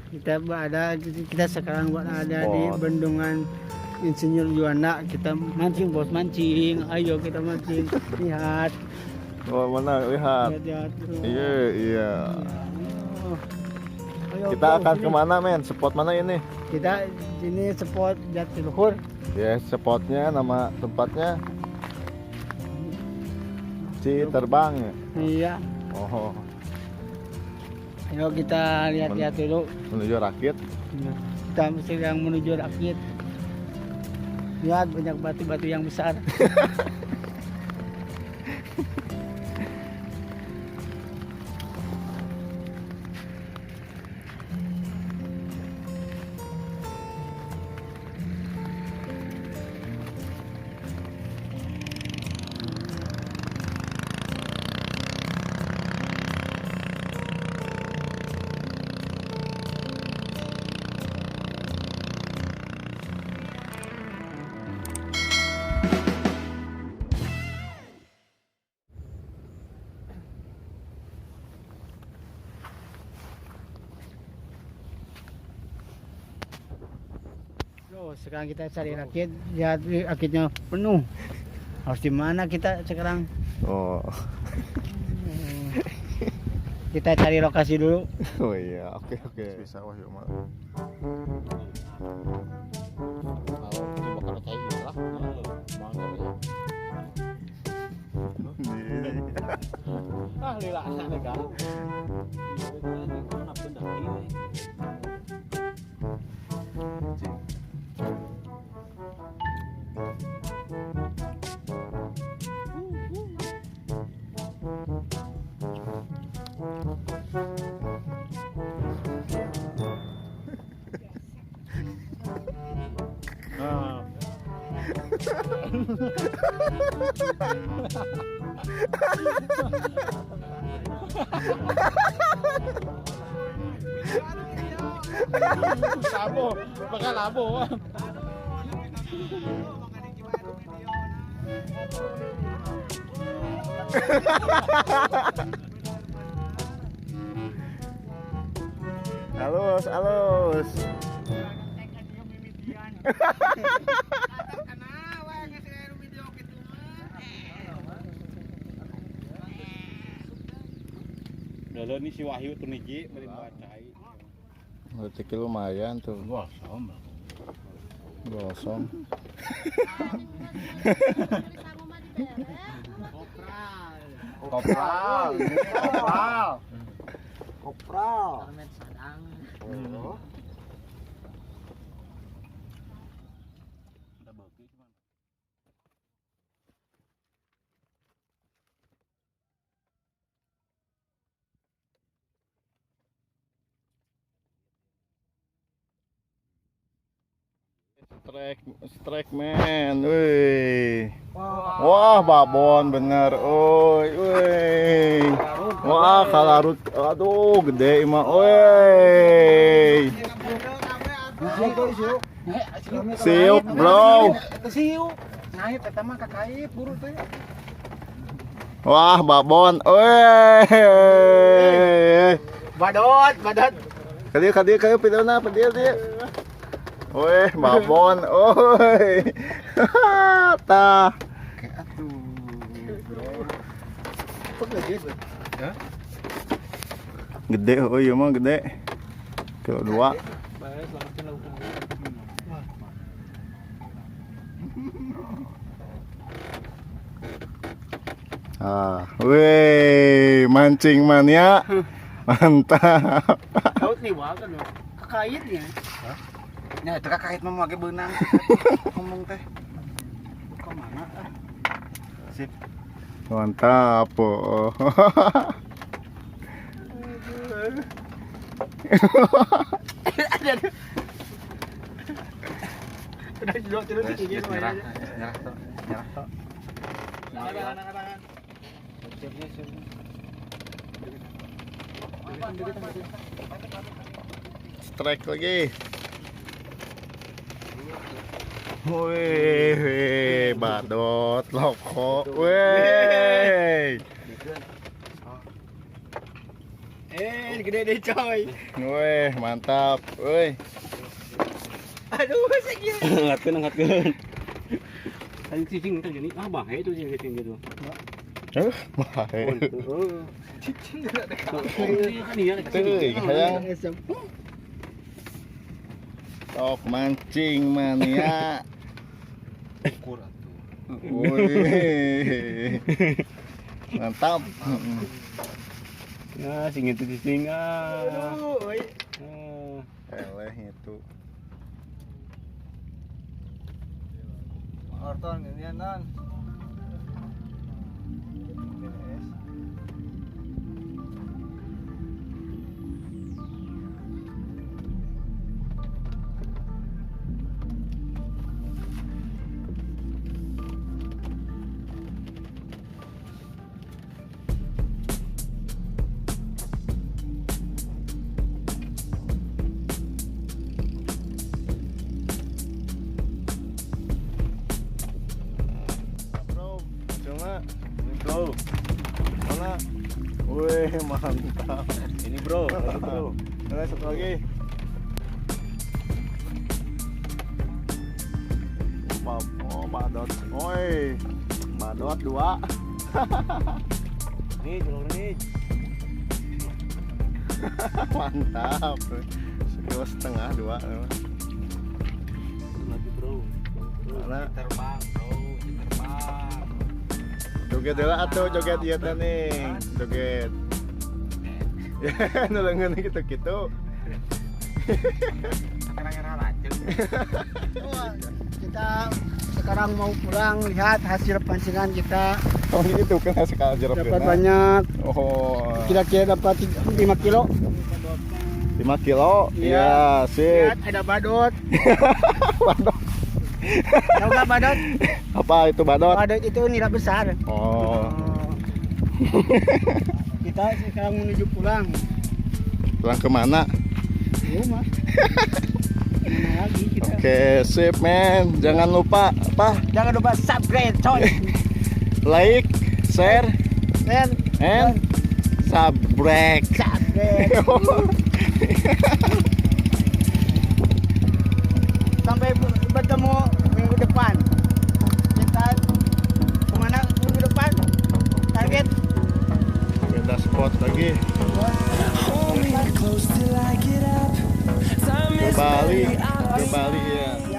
Kita sekarang ada di bendungan Insinyur Juanda. Kita mancing bos, mancing. Ayo kita mancing. Lihat. Oh mana lihat. Lihat. Iya. Oh. Ayo, Kita akan kemana men? Spot mana ini? Kita sini spot Jatiluhur. Ya spotnya nama tempatnya Citerbang ya. Iya. Oh. Ayo kita lihat-lihat dulu. Menuju Rakit. Kita sedang menuju Rakit. Lihat banyak batu-batu yang besar. Sekarang kita cari rakit, lihat rakitnya penuh. Harus di mana kita sekarang? Oh. Kita cari lokasi dulu. Oh iya, oke. Bisa wah yuk mal. Lila anak kan. Labo, bakal labo. Halus. Dulu nih si Wahyu tuh niji beri bacai. Rezeki lumayan tuh. Gosong. Kopral. Strike man, wih. Wah, babon bener, wih. Wah, kalarut, aduh, gede mah, wih. Siup, bro. Siup. Naik eta mah kakait buru teh. Wah, babon, wih. Badot. Kadieu pidana, dia. Weh, babon, oi. Tah. Gede, oh iya mah gede. Kilo 2. Weh, mancing mania. Mantap. Laut nih wah kan. Kakaitnya. Nya eta kakait mah make beunang. Ngomong teh. Kok mana? Sip. Mantap. Oh. Udah tidur ini Nyerah. Strike lagi. Wih, badot, loko, wih. Gede deh coy. Weh, mantap. Weh. Aduh, sakit. Angkatkeun. Kan cicing teh gini. Ah, bae itu cicing gitu. Bae. Cicing enggak ada Kan iya Teuing hayang sok mancing mania. ukur atuh. Wih. Mantap. Nah, sing itu cicing Aduh, euy. Eleh itu. Orton ini non. Bro, cuma ini bro. Mana? Wih, mantap. Ini bro, bro. Mana satu lagi? Oh, badot. Oi. Badot 2. Nih, colok nih. Mantap. Sekilo setengah 2. Lagi bro. Mana? Terbang, bro. Terbang. Joget dulu atuh, joget ieu teh nih. Joget. Ya, nulengeun gitu-gitu. Kira-kira lanjut. Kita sekarang mau pulang, lihat hasil pancingan kita Oh, gitu kan sekali jeruk dapat banyak, Oh. kira-kira dapat 5 kilo. 5 kilo. Iya, sip. Lihat ada badut. Badot. Tahu nggak badut? Apa itu badot? Badut itu nira besar. Oh. Kita sekarang menuju pulang. Pulang kemana? Rumah. Mana lagi kita? Oke, sip men. Jangan lupa apa? Jangan lupa subscribe, coy. Like, share, Dan and subscribe. subscribe. Sampai bertemu minggu depan. Kita kemana minggu depan? Target Beda spot lagi. Ke Bali, ke Bali ya.